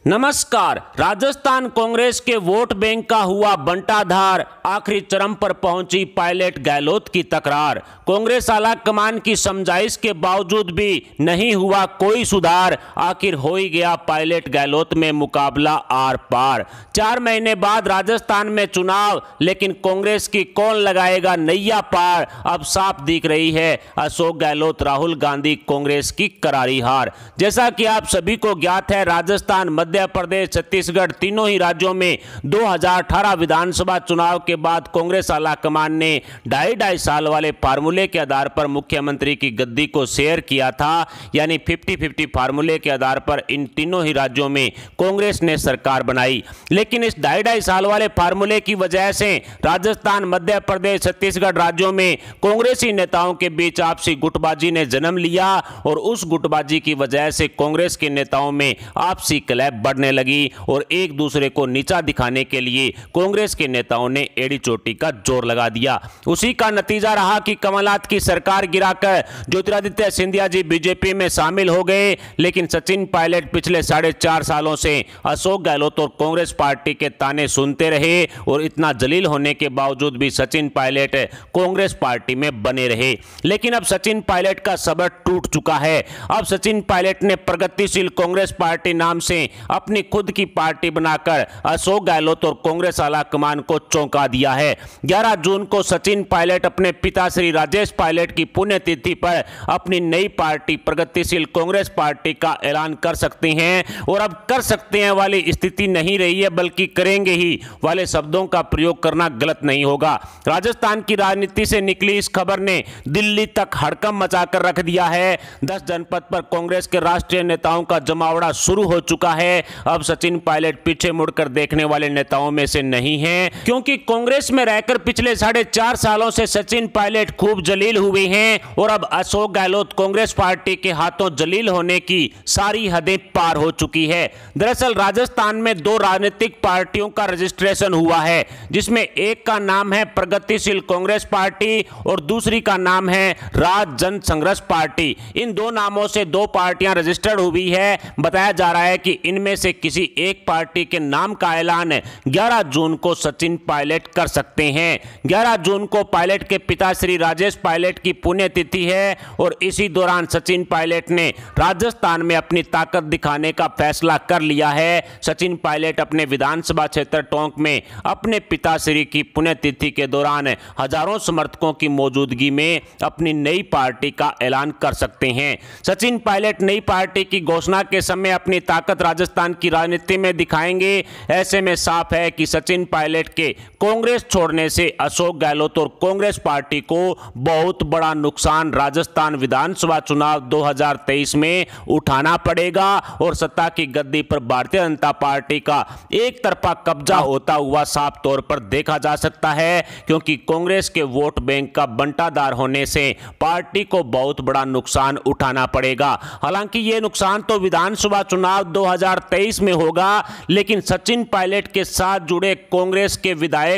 नमस्कार। राजस्थान कांग्रेस के vote bank का हुआ बंटाधार, आखिरी चरम पर पहुंची पायलट गहलोत की तकरार। कांग्रेस आला कमान की समझाइश के बावजूद भी नहीं हुआ कोई सुधार, आखिर हो ही गया पायलट गहलोत में मुकाबला आर पार। 4 महीने बाद राजस्थान में चुनाव, लेकिन कांग्रेस की कौन लगाएगा नैया पार। अब साफ दिख रही है अशोक गहलोत, राहुल गांधी कांग्रेस की करारी हार। जैसा कि आप सभी को ज्ञात है, राजस्थान, मध्य प्रदेश, छत्तीसगढ़, तीनों ही राज्यों में 2018 विधानसभा चुनाव के बाद कांग्रेस आला कमान ने 2.5 साल वाले फार्मूले के आधार पर मुख्यमंत्री की गद्दी को शेयर किया था। यानी 50-50 फार्मूले के आधार पर इन तीनों ही राज्यों में कांग्रेस ने सरकार बनाई। लेकिन इस 2.5 साल वाले फार्मूले की वजह से राजस्थान, मध्य प्रदेश, छत्तीसगढ़ राज्यों में कांग्रेसी नेताओं के बीच आपसी गुटबाजी ने जन्म लिया और उस गुटबाजी की वजह से कांग्रेस के नेताओं में आपसी कलह बढ़ने लगी और एक दूसरे को नीचा दिखाने के लिए कांग्रेस के नेताओं ने एड़ी चोटी का जोर लगा दिया। उसी का नतीजा रहा कि कमलनाथ की सरकार गिराकर ज्योतिरादित्य सिंधिया जी बीजेपी में शामिल हो गए। लेकिन सचिन पायलट पिछले 4.5 सालों से अशोक गहलोत और कांग्रेस पार्टी के ताने सुनते रहे और इतना जलील होने के बावजूद भी सचिन पायलट कांग्रेस पार्टी में बने रहे। लेकिन अब सचिन पायलट का सब्र टूट चुका है। अब सचिन पायलट ने प्रगतिशील कांग्रेस पार्टी नाम से अपनी खुद की पार्टी बनाकर अशोक गहलोत और कांग्रेस आला कमान को चौंका दिया है। 11 जून को सचिन पायलट अपने पिता श्री राजेश पायलट की पुण्यतिथि पर अपनी नई पार्टी प्रगतिशील कांग्रेस पार्टी का ऐलान कर सकते हैं। और अब कर सकते हैं वाली स्थिति नहीं रही है, बल्कि करेंगे ही वाले शब्दों का प्रयोग करना गलत नहीं होगा। राजस्थान की राजनीति से निकली इस खबर ने दिल्ली तक हड़कंप मचाकर रख दिया है। 10 जनपद पर कांग्रेस के राष्ट्रीय नेताओं का जमावड़ा शुरू हो चुका है। अब सचिन पायलट पीछे मुड़कर देखने वाले नेताओं में से नहीं हैं, क्योंकि कांग्रेस में रहकर पिछले 4.5 सालों से सचिन पायलट खूब जलील हुए हैं और अब अशोक गहलोत कांग्रेस पार्टी के हाथों जलील होने की सारी हदें पार हो चुकी है। दरअसल राजस्थान में 2 राजनीतिक पार्टियों का रजिस्ट्रेशन हुआ है, जिसमें एक का नाम है प्रगतिशील कांग्रेस पार्टी और दूसरी का नाम है राज जन संघर्ष पार्टी। इन 2 नामों से 2 पार्टियां रजिस्टर्ड हुई है। बताया जा रहा है कि इनमें से किसी एक पार्टी के नाम का ऐलान 11 जून को सचिन पायलट कर सकते हैं। 11 जून को पायलट के पिता श्री राजेश पायलट की पुण्यतिथि है और इसी दौरान सचिन पायलट ने राजस्थान में अपनी ताकत दिखाने का फैसला कर लिया है। सचिन पायलट अपने विधानसभा क्षेत्र टोंक में अपने पिताश्री की पुण्यतिथि के दौरान हजारों समर्थकों की मौजूदगी में अपनी नई पार्टी का ऐलान कर सकते हैं। सचिन पायलट नई पार्टी की घोषणा के समय अपनी ताकत राजस्थान की राजनीति में दिखाएंगे। ऐसे में साफ है कि सचिन पायलट के कांग्रेस छोड़ने से अशोक गहलोत और कांग्रेस पार्टी को बहुत बड़ा नुकसान राजस्थान विधानसभा चुनाव 2023 में उठाना पड़ेगा और सत्ता की गद्दी पर भारतीय जनता पार्टी का एक तरफा कब्जा होता हुआ साफ तौर पर देखा जा सकता है, क्योंकि कांग्रेस के वोट बैंक का बंटाधार होने से पार्टी को बहुत बड़ा नुकसान उठाना पड़ेगा। हालांकि यह नुकसान तो विधानसभा चुनाव 2023 में होगा, लेकिन सचिन पायलट के साथ जुड़े कांग्रेस के विधायक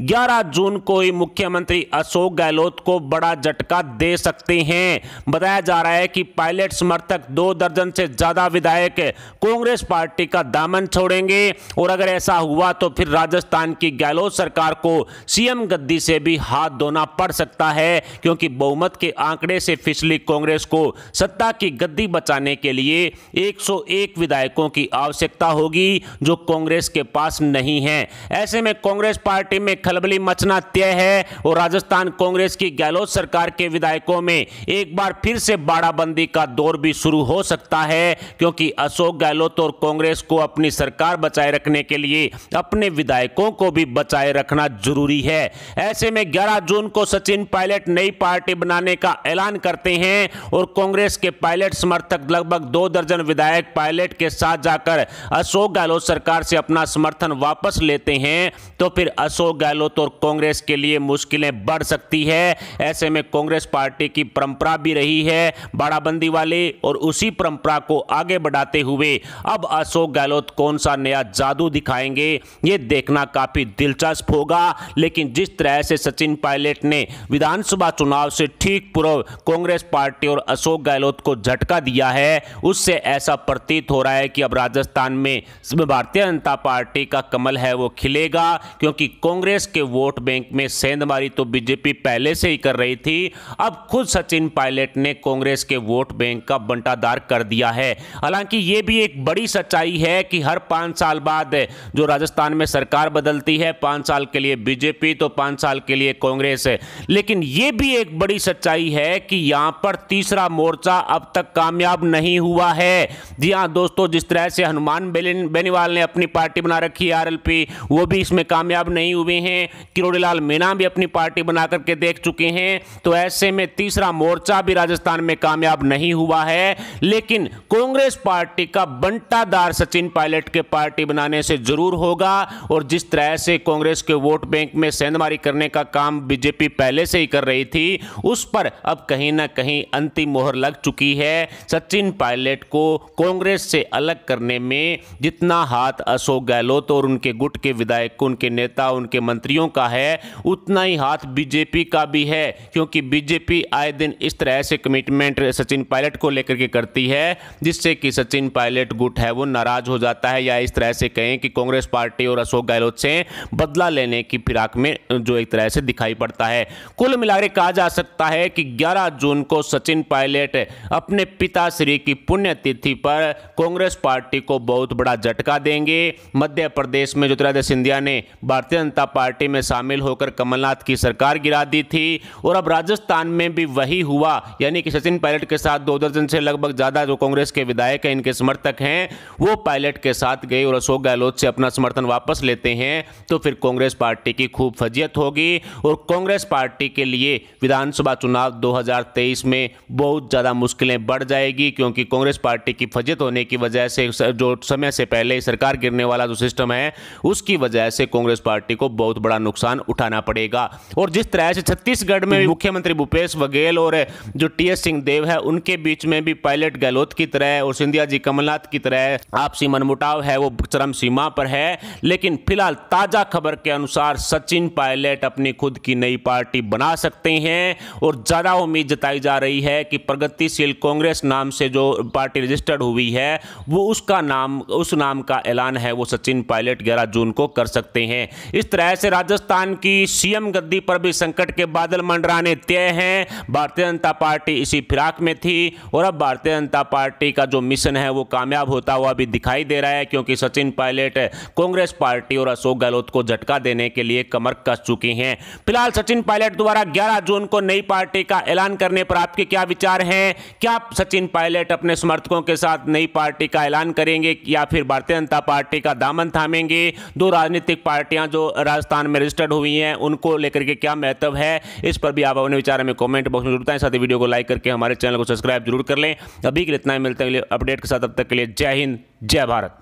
11 जून को ही मुख्यमंत्री अशोक गहलोत को बड़ा झटका दे सकते हैं। बताया जा रहा है कि पायलट समर्थक 2 दर्जन से ज्यादा विधायक कांग्रेस पार्टी का दामन छोड़ेंगे और अगर ऐसा हुआ तो फिर राजस्थान की गहलोत सरकार को सीएम गद्दी से भी हाथ धोना पड़ सकता है, क्योंकि बहुमत के आंकड़े से फिसली कांग्रेस को सत्ता की गद्दी बचाने के लिए 101 विधायकों की आवश्यकता होगी, जो कांग्रेस के पास नहीं है। ऐसे में कांग्रेस पार्टी में खलबली मचना तय है और राजस्थान कांग्रेस की गहलोत सरकार के विधायकों में एक बार फिर से बाड़ाबंदी का दौर भी शुरू हो सकता है, क्योंकि अशोक गहलोत और कांग्रेस को अपनी सरकार बचाए रखने के लिए अपने विधायकों को भी बचाए रखना जरूरी है। ऐसे में 11 जून को सचिन पायलट नई पार्टी बनाने का ऐलान करते हैं और कांग्रेस के पायलट समर्थक लगभग 2 दर्जन विधायक पायलट के साथ जाकर अशोक गहलोत सरकार से अपना समर्थन वापस लेते हैं, तो फिर अशोक गहलोत और कांग्रेस के लिए मुश्किलें बढ़ सकती है। ऐसे में कांग्रेस पार्टी की परंपरा भी रही है बाड़ाबंदी वाले, और उसी परंपरा को आगे बढ़ाते हुए अब अशोक गहलोत कौन सा नया जादू दिखाएंगे, ये देखना काफी दिलचस्प होगा। लेकिन जिस तरह से सचिन पायलट ने विधानसभा चुनाव से ठीक पूर्व कांग्रेस पार्टी और अशोक गहलोत को झटका दिया है, उससे ऐसा प्रतीत हो रहा है कि अब राजस्थान में भारतीय जनता पार्टी का कमल है वो खिलेगा, क्योंकि कांग्रेस के वोट बैंक में सेंधमारी तो बीजेपी पहले से ही कर रही थी। अब खुद सचिन पायलट ने कांग्रेस के वोट बैंक का बंटाधार कर दिया है। हालांकि ये भी एक बड़ी सच्चाई है कि हर 5 साल बाद जो राजस्थान में सरकार बदलती है, 5 साल के लिए बीजेपी तो 5 साल के लिए कांग्रेस है। लेकिन ये भी एक बड़ी सच्चाई है कि यहां पर तीसरा मोर्चा अब तक कामयाब नहीं हुआ है। जी हां दोस्तों, जिस तरह से हनुमान बेनीवाल ने अपनी पार्टी बना रखी है आरएलपी, वो भी इसमें कामयाब नहीं हुए हैं। किरोड़ीलाल मीणा भी अपनी पार्टी बना करके देख चुके हैं। तो ऐसे में तीसरा मोर्चा भी राजस्थान में कामयाब नहीं हुआ है। लेकिन कांग्रेस पार्टी का बंटाधार सचिन पायलट के पार्टी बनाने से जरूर होगा। और जिस तरह से कांग्रेस के वोट बैंक में सेंधमारी करने का काम बीजेपी पहले से ही कर रही थी, उस पर अब कहीं ना कहीं अंतिम मोहर लग चुकी है। सचिन पायलट को कांग्रेस से अलग करने में जितना हाथ अशोक गहलोत और उनके गुट के विधायक, उनके नेता, उनके मंत्रियों का है, उतना ही हाथ बीजेपी का भी है। क्योंकि बीजेपी आए दिन इस तरह से कमिटमेंट सचिन पायलट को लेकर के करती है जिससे कि सचिन पायलट गुट है वो नाराज हो जाता है, या इस तरह से कहें कि कांग्रेस पार्टी और अशोक गहलोत से बदला लेने की फिराक में जो एक तरह से दिखाई पड़ता है। कुल मिलाकर कहा जा सकता है कि 11 जून को सचिन पायलट अपने पिताश्री की पुण्यतिथि पर कांग्रेस पार्टी को बहुत बड़ा झटका देंगे। मध्य प्रदेश में ज्योतिरादित्य सिंधिया ने भारतीय जनता पार्टी में शामिल होकर कमलनाथ की सरकार गिरा दी थी, और अब राजस्थान में भी वही हुआ। यानी कि सचिन पायलट के साथ 2 दर्जन से लगभग ज्यादा जो कांग्रेस के विधायक हैं, इनके समर्थक हैं, वो पायलट के साथ गए और अशोक गहलोत से अपना समर्थन वापस लेते हैं। तो फिर कांग्रेस पार्टी की खूब फजीयत होगी, और कांग्रेस पार्टी के लिए विधानसभा चुनाव 2023 में बहुत ज़्यादा मुश्किलें बढ़ जाएगी। क्योंकि कांग्रेस पार्टी की फजीयत होने की वजह से जो समय से पहले सरकार गिरने वाला जो सिस्टम है, उसकी वजह से कांग्रेस पार्टी को बहुत बड़ा नुकसान उठाना पड़ेगा। और जिस तरह से छत्तीसगढ़ में मुख्यमंत्री भूपेश बघेल और जो टीएस सिंहदेव है, उनके बीच में भी पायलट गहलोत की तरह और सिंधिया जी कमलनाथ की तरह आपसी मनमुटाव है वो चरम सीमा पर है। लेकिन फिलहाल ताजा खबर के अनुसार सचिन पायलट अपनी खुद की नई पार्टी बना सकते हैं, और ज्यादा उम्मीद जताई जा रही है कि प्रगतिशील कांग्रेस नाम से जो पार्टी रजिस्टर्ड हुई है, वो उस नाम का ऐलान है वो सचिन पायलट 11 जून को कर सकते हैं। इस तरह से राजस्थान की सीएम गद्दी पर भी संकट के बादल मंडराने तय हैं। भारतीय जनता पार्टी इसी फिराक में थी, और अब भारतीय जनता पार्टी का जो मिशन है वो कामयाब होता हुआ भी दिखाई दे रहा है। क्योंकि सचिन पायलट कांग्रेस पार्टी और अशोक गहलोत को झटका देने के लिए कमर कस चुके हैं। फिलहाल सचिन पायलट द्वारा 11 जून को नई पार्टी का ऐलान करने पर आपके क्या विचार हैं? क्या सचिन पायलट अपने समर्थकों के साथ नई पार्टी का ऐलान करेंगे, या फिर भारतीय जनता पार्टी का दामन थामेंगे? 2 राजनीतिक पार्टियां जो राजस्थान में रजिस्टर्ड हुई हैं, उनको लेकर के क्या महत्व है, इस पर भी आप अपने विचार में कमेंट बॉक्स में जरूर बताएं। साथ ही वीडियो को लाइक करके हमारे चैनल को सब्सक्राइब जरूर कर लें। अभी के लिए इतना ही, मिलते हैं अगले अपडेट के साथ। तब तक के लिए जय हिंद, जय भारत।